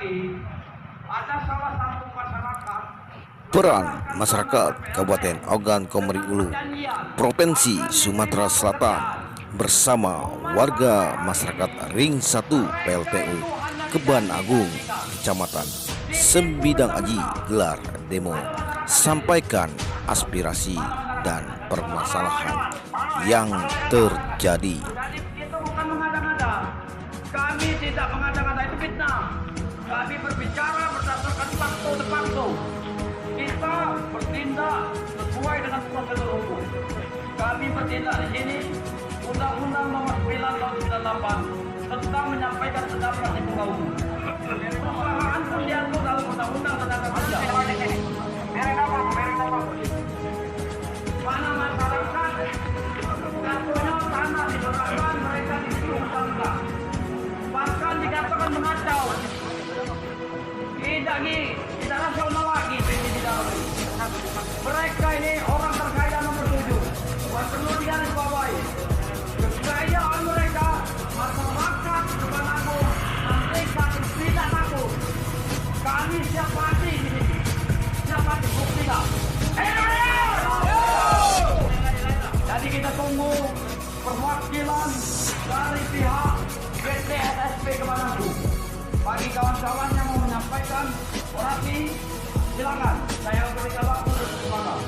lagi, ada salah satu masyarakat Peran masyarakat Kabupaten Ogan Komering Ulu, Provinsi Sumatera Selatan bersama warga masyarakat Ring 1 PLTU Keban Agung, Kecamatan Sembidang Aji gelar demo, sampaikan aspirasi dan permasalahan yang terjadi. Jadi itu bukan mengada-ngada. Kami tidak mengada-ngada, itu fitnah. Kami berbicara berdasarkan fakta de facto. Kita bertindak sesuai dengan prosedur hukum. Kami bertindak di sini Undang-Undang Nomor 9 Tahun 98 tentang menyampaikan pendapat di muka umum. Permasalahan pun diatur dalam Undang-Undang Tenaga Kerja. Mana masyarakat tidak punya tanah diserahkan mereka disuruh tangga. Bahkan dikatakan mengacau. Tidak rasional lagi di dalam. Mereka ini orang terkaya nomor 7. Perlu digarisbawahi. Kekayaan mereka, masyarakat Keban Agung, mereka tidak takut. Kami siap mati di sini. Siap mati, buktikan. Jadi kita tunggu perwakilan dari pihak PT SSP Keban Agung. Bagi kawan-kawan yang mau menyampaikan orasi, silakan. Saya berikan waktu untuk semangat.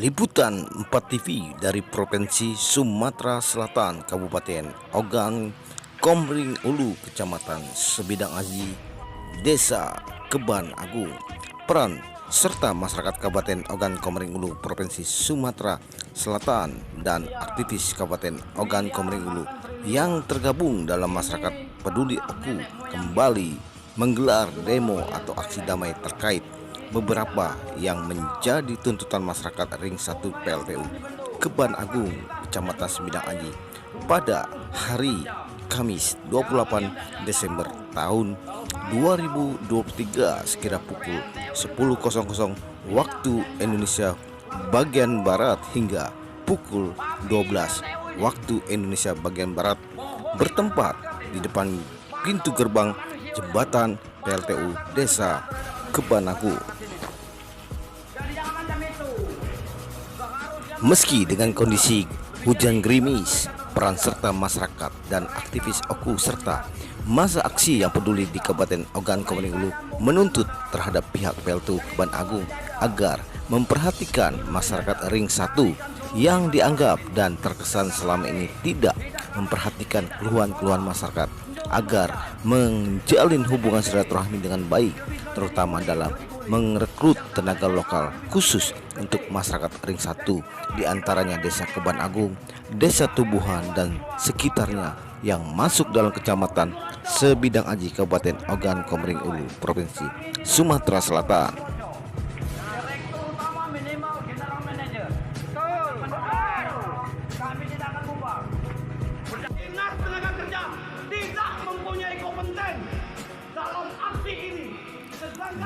Liputan 4 TV dari Provinsi Sumatera Selatan, Kabupaten Ogan Komering Ulu, Kecamatan Sembidang Aji, Desa Keban Agung. Peran serta masyarakat Kabupaten Ogan Komering Ulu, Provinsi Sumatera Selatan dan aktivis Kabupaten Ogan Komering Ulu yang tergabung dalam masyarakat peduli aku kembali menggelar demo atau aksi damai terkait beberapa yang menjadi tuntutan masyarakat Ring 1 PLTU Keban Agung, Kecamatan Sembidang Aji pada hari Kamis 28 Desember tahun 2023 sekira pukul 10.00 waktu Indonesia bagian Barat hingga pukul 12 waktu Indonesia bagian Barat, bertempat di depan pintu gerbang jembatan PLTU Desa Keban Agung. Meski dengan kondisi hujan gerimis, peran serta masyarakat dan aktivis OKU serta masa aksi yang peduli di Kabupaten Ogan Komering Ulu menuntut terhadap pihak PLTU Keban Agung agar memperhatikan masyarakat Ring 1 yang dianggap dan terkesan selama ini tidak memperhatikan keluhan-keluhan masyarakat, agar menjalin hubungan silaturahmi dengan baik, terutama dalam merekrut tenaga lokal khusus untuk masyarakat Ring 1, diantaranya Desa Keban Agung, Desa Tubuhan dan sekitarnya yang masuk dalam Kecamatan Sembidang Aji, Kabupaten Ogan Komering Ulu, Provinsi Sumatera Selatan. Direktur utama minimal general manager. Kami tidak akan bubar. Dinas Tenaga Kerja tidak mempunyai kompeten dalam aksi ini.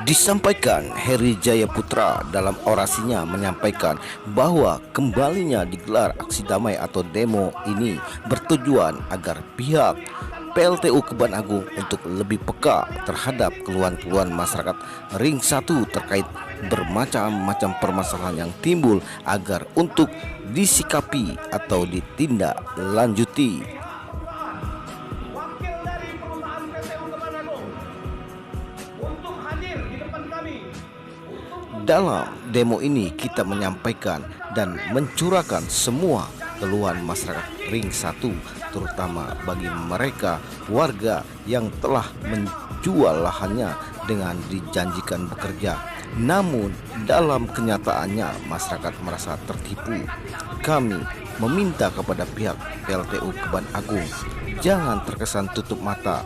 Disampaikan Heri Jaya Putra dalam orasinya menyampaikan bahwa kembalinya digelar aksi damai atau demo ini bertujuan agar pihak PLTU Keban Agung untuk lebih peka terhadap keluhan-keluhan masyarakat Ring 1 terkait bermacam-macam permasalahan yang timbul agar untuk disikapi atau ditindaklanjuti. Wakil dari perusahaan PTU Keban Agung untuk hadir di depan kami. Dalam demo ini kita menyampaikan dan mencurahkan semua keluhan masyarakat Ring 1, terutama bagi mereka warga yang telah menjual lahannya dengan dijanjikan bekerja, namun dalam kenyataannya masyarakat merasa tertipu. Kami meminta kepada pihak PLTU Keban Agung jangan terkesan tutup mata,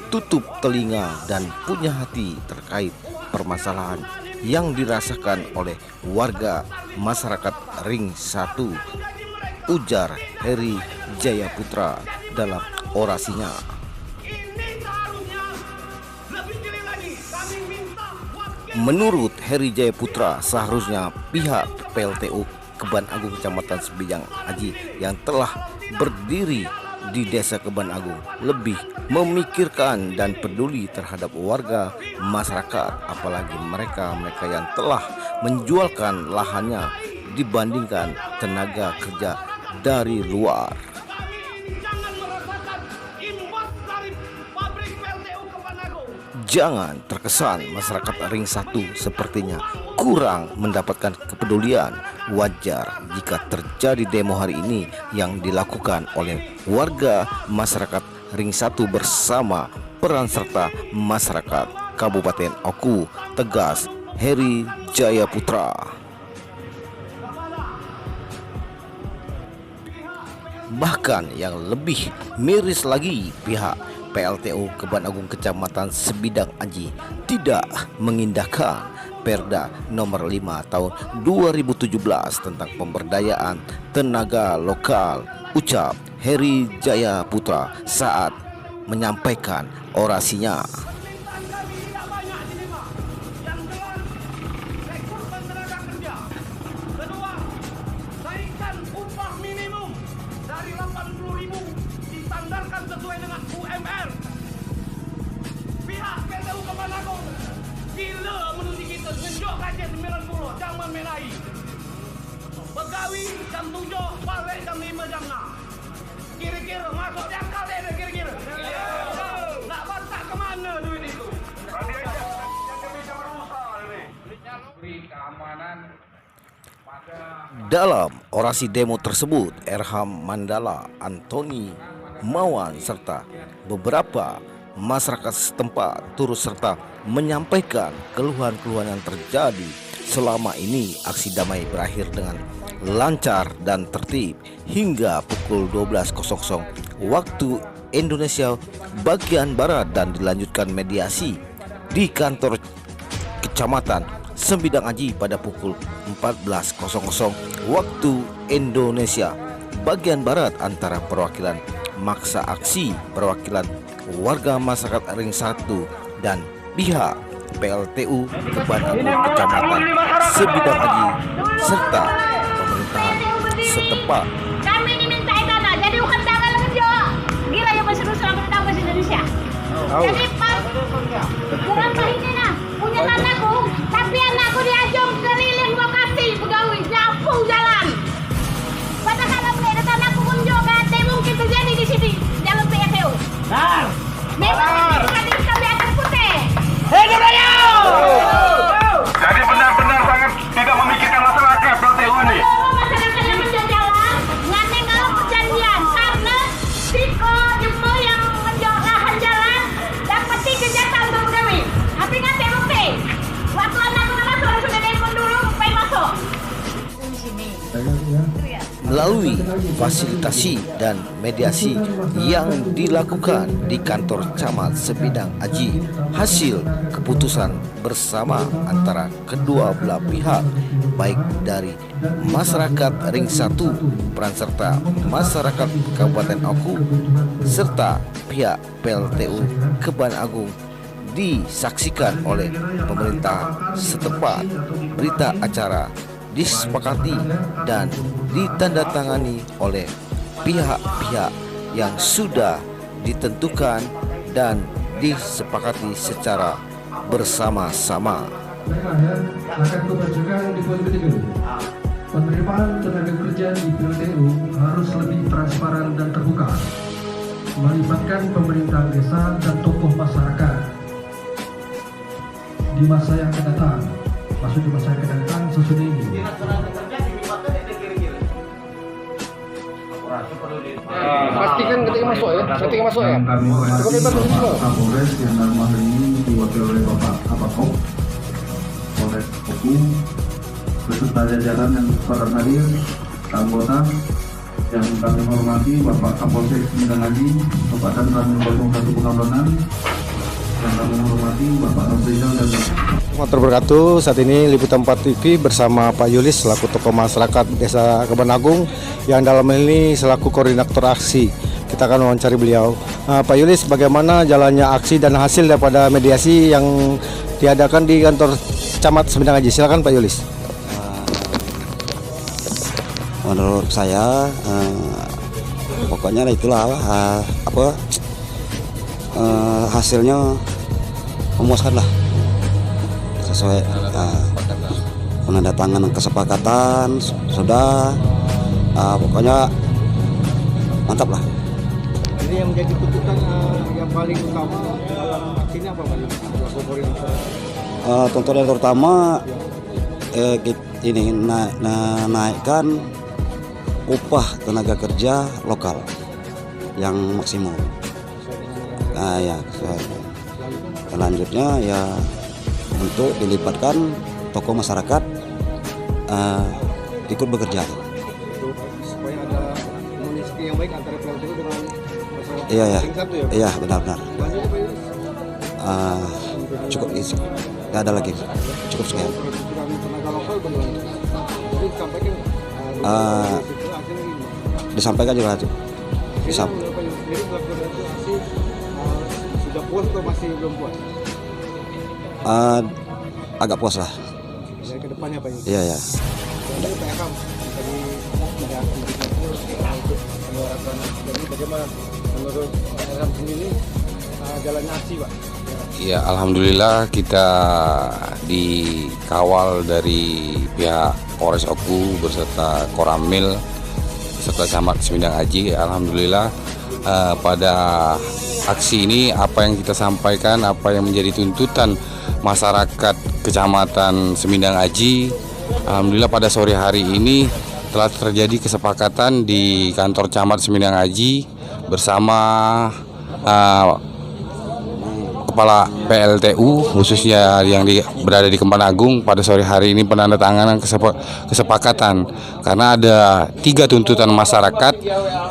tutup telinga dan punya hati terkait permasalahan yang dirasakan oleh warga masyarakat Ring 1, ujar Heri Jayaputra dalam orasinya. Menurut Heri Jayaputra, seharusnya pihak PLTU Keban Agung Kecamatan Sebidang Aji yang telah berdiri di Desa Keban Agung lebih memikirkan dan peduli terhadap warga masyarakat, apalagi mereka yang telah menjualkan lahannya dibandingkan tenaga kerja dari luar. Jangan terkesan masyarakat Ring 1 sepertinya kurang mendapatkan kepedulian. Wajar jika terjadi demo hari ini yang dilakukan oleh warga masyarakat Ring 1 bersama peran serta masyarakat Kabupaten Oku, tegas Heri Jayaputra. Bahkan yang lebih miris lagi, pihak PLTU Keban Agung Kecamatan Sebidang Aji tidak mengindahkan Perda nomor 5 tahun 2017 tentang pemberdayaan tenaga lokal, ucap Heri Jayaputra saat menyampaikan orasinya. Dari 80.000 disandarkan sesuai dengan UMR. Pihak PLTU Keban Agung gila menuntut kita ngenjok gaji 90, jangan menai. Begawi jam 7, balik jam 5 jam 6. Kira-kira masuk di akal deh kira-kira. Nak bantah kemana duit itu? Beri keamanan. Dalam orasi demo tersebut, Erham Mandala, Antoni Mawan serta beberapa masyarakat setempat turut serta menyampaikan keluhan-keluhan yang terjadi selama ini. Aksi damai berakhir dengan lancar dan tertib hingga pukul 12.00 waktu Indonesia bagian Barat dan dilanjutkan mediasi di kantor Kecamatan Sebidang Aji pada pukul 14.00 waktu Indonesia bagian Barat antara perwakilan maksa aksi, perwakilan warga masyarakat Ring 1 dan pihak PLTU Keban Agung Kecamatan Sebidang Aji serta pemerintahan setempat. Kami diminta tanah, jadi bukan tangan ngejok. Gila ya berseru-seru tentang bahasa Indonesia. Jadi pas bukan ini nah punya tanahku, tapi anakku diajong keliling lokasi pegawai nyapu jalan. Padahal kalau ada tanahku pun juga mungkin terjadi di sini jalan PLTU. Nah, memang kami akan putih. hidup raya! Jadi benar-benar sangat tidak memikirkan masyarakat PLTU ini. Masyarakat yang menjalan, ngane kalau perjanjian karena Tiko Jembo yang menjual lahan jalan dapat 3 jatah untuk pegawai. Tapi ngane bukti. Waktu anak masuk sudah telepon dulu, supaya masuk. Di sini. Melalui fasilitasi dan mediasi yang dilakukan di kantor Camat Sebidang Aji, hasil keputusan bersama antara kedua belah pihak, baik dari masyarakat Ring 1, peran serta masyarakat Kabupaten Oku, serta pihak PLTU Keban Agung, disaksikan oleh pemerintah setempat. Berita acara disepakati dan ditandatangani oleh pihak-pihak yang sudah ditentukan dan disepakati secara bersama-sama. Akan kubacakan di poin ketiga. Penerimaan tenaga kerja di PLTU harus lebih transparan dan terbuka, melibatkan pemerintah desa dan tokoh masyarakat di masa yang akan datang. Maksud di masa yang akan datang sesudah ini. Pastikan ketika masuk ya, ketika masuk ya. Kami menghadiri Bapak Kapolres yang dalam hal ini diwakili oleh Bapak Kapolres Polres Oku beserta jajaran yang pada hadir, anggota yang kami hormati Bapak Kapolsek Sebidang Aji, Bapak dan Ramil 01 Pekalongan, Kami menghormati Bapak Nofrizal dan Assalamualaikum wabarakatuh. Saat ini Liputan 4 TV bersama Pak Yulis selaku tokoh masyarakat Desa Kebon Agung yang dalam hal ini selaku koordinator aksi. Kita akan wawancari beliau. Pak Yulis, bagaimana jalannya aksi dan hasil daripada mediasi yang diadakan di kantor Camat Semindang Aji? Silakan Pak Yulis. Menurut saya pokoknya itulah hasilnya memuaskan lah, sesuai penandatanganan kesepakatan sudah pokoknya mantap lah. Jadi yang menjadi tuntutan yang paling utama dalam aksinya apa Pak Yulis? Tuntutan terutama ini naikkan upah tenaga kerja lokal yang maksimum. Ya, selanjutnya ya untuk dilibatkan tokoh masyarakat ikut bekerja. Supaya ada komunikasi yang baik antara PLTU dengan masyarakat. Iya ya, Satu ya. iya benar-benar. Selanjutnya Pak Yulis. Cukup isi, nggak ada lagi, cukup sekian. Peraturan tenaga lokal bagaimana? Jadi disampaikan Disampaikan juga itu. Jadi melakukan itu aksi sudah puas atau masih belum puas? Agak puas lah. Dari ke depannya Pak Yulis. Iya ya. Jadi Pak Ekam, dari ada aktivitas itu untuk menyuarakan. Jadi bagaimana menurut Pak Ekam sendiri jalannya aksi Pak? Ya, alhamdulillah kita dikawal dari pihak Polres Oku beserta Koramil serta Camat Semindang Aji. Alhamdulillah pada aksi ini apa yang kita sampaikan, apa yang menjadi tuntutan masyarakat Kecamatan Semindang Aji, alhamdulillah pada sore hari ini telah terjadi kesepakatan di kantor Camat Semindang Aji bersama Kepala PLTU khususnya yang berada di Kebon Agung. Pada sore hari ini penandatanganan kesepakatan karena ada 3 tuntutan masyarakat.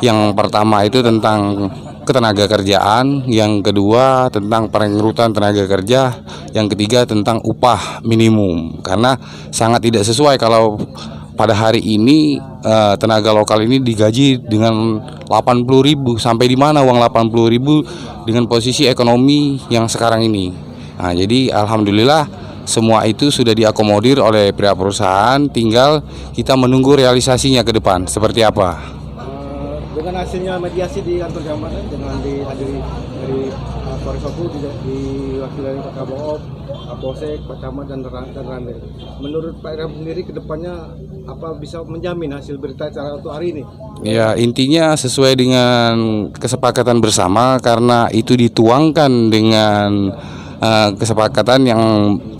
Yang pertama itu tentang ketenaga kerjaan, yang kedua tentang perekrutan tenaga kerja, yang ketiga tentang upah minimum. Karena sangat tidak sesuai kalau pada hari ini tenaga lokal ini digaji dengan 80.000, sampai di mana uang 80.000 dengan posisi ekonomi yang sekarang ini. Nah, jadi alhamdulillah semua itu sudah diakomodir oleh pihak perusahaan, tinggal kita menunggu realisasinya ke depan seperti apa. Dengan hasilnya mediasi di kantor kecamatan dengan dihadiri dari Polres Oku, diwakili dari Pak Kabop, Kapolsek, Pak Camat dan Randes. Menurut Pak Ekam sendiri kedepannya apa bisa menjamin hasil berita acara untuk hari ini? Ya, intinya sesuai dengan kesepakatan bersama karena itu dituangkan dengan kesepakatan yang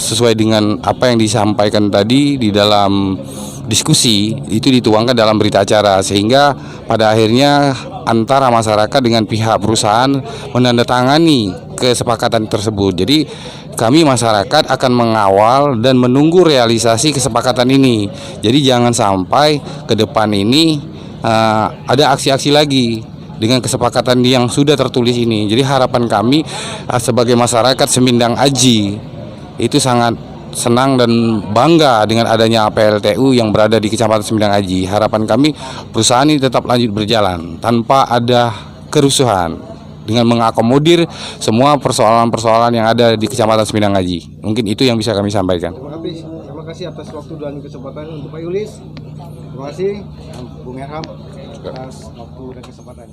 sesuai dengan apa yang disampaikan tadi di dalam diskusi, itu dituangkan dalam berita acara sehingga pada akhirnya antara masyarakat dengan pihak perusahaan menandatangani kesepakatan tersebut. Jadi kami masyarakat akan mengawal dan menunggu realisasi kesepakatan ini. Jadi jangan sampai ke depan ini ada aksi-aksi lagi dengan kesepakatan yang sudah tertulis ini. Jadi harapan kami sebagai masyarakat Semindang Aji itu sangat senang dan bangga dengan adanya PLTU yang berada di Kecamatan Semindang Aji. Harapan kami perusahaan ini tetap lanjut berjalan tanpa ada kerusuhan dengan mengakomodir semua persoalan-persoalan yang ada di Kecamatan Semindang Aji. Mungkin itu yang bisa kami sampaikan. Terima kasih atas waktu dan kesempatan untuk Pak Yulis. Terima kasih Bung Erham atas waktu dan kesempatan.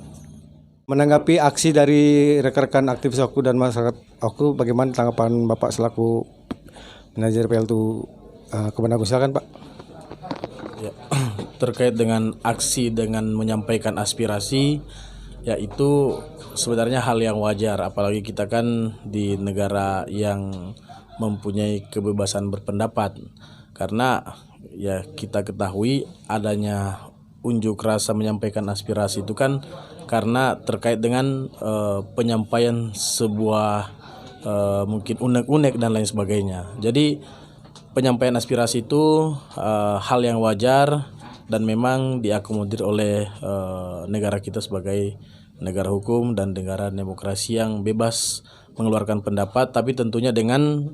Menanggapi aksi dari rekan-rekan aktivis Oku dan masyarakat Oku, bagaimana tanggapan Bapak selaku manajer PLTU Kebon Agung? Silakan Pak. Ya, terkait dengan aksi dengan menyampaikan aspirasi, yaitu sebenarnya hal yang wajar, apalagi kita kan di negara yang mempunyai kebebasan berpendapat. Karena ya kita ketahui adanya unjuk rasa menyampaikan aspirasi itu kan karena terkait dengan penyampaian sebuah mungkin unek-unek dan lain sebagainya. Jadi penyampaian aspirasi itu hal yang wajar dan memang diakomodir oleh negara kita sebagai negara hukum dan negara demokrasi yang bebas mengeluarkan pendapat, tapi tentunya dengan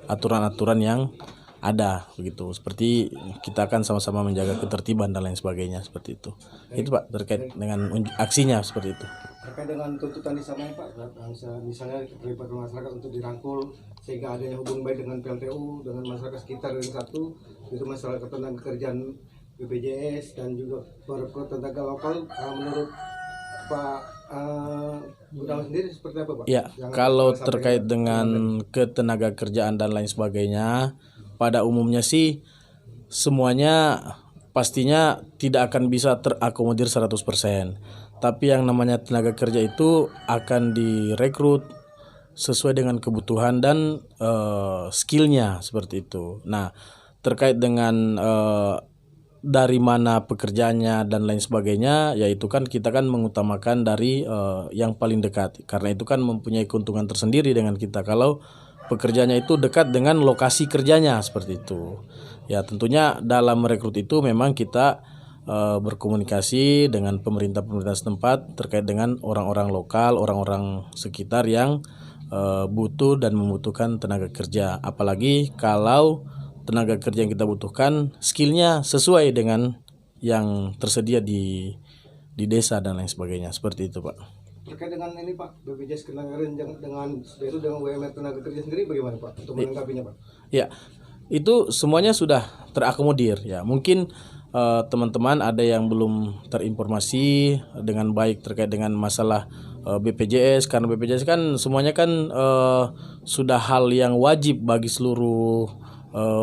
aturan-aturan yang ada begitu. Seperti kita akan sama-sama menjaga ketertiban dan lain sebagainya seperti itu. Itu Pak terkait dengan aksinya seperti itu. Terkait dengan tuntutan disampaikan Pak, misalnya keterlibatan masyarakat untuk dirangkul sehingga adanya hubungan baik dengan PLTU, dengan masyarakat sekitar yang satu, itu masalah ketenaga kerjaan BPJS dan juga para tenaga lokal. Menurut Pak Gunawan sendiri seperti apa Pak? Ya, kalau terkait dengan ketenaga kerjaan dan lain sebagainya, pada umumnya sih semuanya pastinya tidak akan bisa terakomodir 100%. Tapi yang namanya tenaga kerja itu akan direkrut sesuai dengan kebutuhan dan skillnya seperti itu. Nah, terkait dengan dari mana pekerjaannya dan lain sebagainya, yaitu kan kita kan mengutamakan dari yang paling dekat. Karena itu kan mempunyai keuntungan tersendiri dengan kita kalau pekerjaannya itu dekat dengan lokasi kerjanya seperti itu. Ya tentunya dalam merekrut itu memang kita berkomunikasi dengan pemerintah setempat terkait dengan orang-orang lokal, orang-orang sekitar yang butuh dan membutuhkan tenaga kerja. Apalagi kalau tenaga kerja yang kita butuhkan skillnya sesuai dengan yang tersedia di desa dan lain sebagainya. Seperti itu Pak. Terkait dengan ini Pak, BPJS Ketenagakerjaan dengan UMR tenaga kerja sendiri bagaimana Pak untuk melengkapinya Pak? Ya, itu semuanya sudah terakomodir ya. Mungkin teman-teman ada yang belum terinformasi dengan baik terkait dengan masalah BPJS, karena BPJS kan semuanya kan sudah hal yang wajib bagi seluruh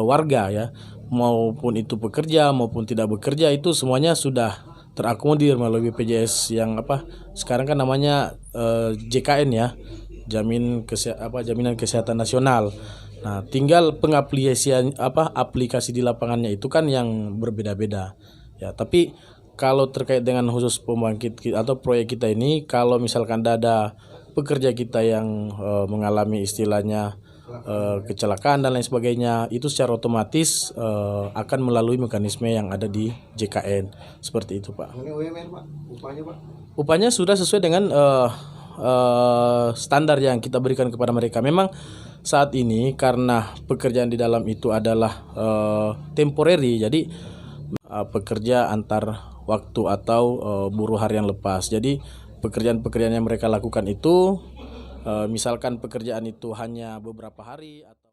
warga ya, maupun itu pekerja maupun tidak bekerja, itu semuanya sudah terakomodir melalui BPJS yang sekarang kan namanya JKN ya, Jaminan Kesehatan Nasional. Nah, tinggal pengaplikasian aplikasi di lapangannya itu kan yang berbeda-beda. Ya, tapi kalau terkait dengan khusus pembangkit atau proyek kita ini, kalau misalkan ada pekerja kita yang mengalami istilahnya kecelakaan dan lain sebagainya, itu secara otomatis akan melalui mekanisme yang ada di JKN seperti itu Pak. Ini UMR Pak, upahnya Pak? Upahnya sudah sesuai dengan standar yang kita berikan kepada mereka. Memang saat ini karena pekerjaan di dalam itu adalah temporary, jadi pekerja antar waktu atau buruh harian lepas. Jadi pekerjaan-pekerjaan yang mereka lakukan itu misalkan pekerjaan itu hanya beberapa hari atau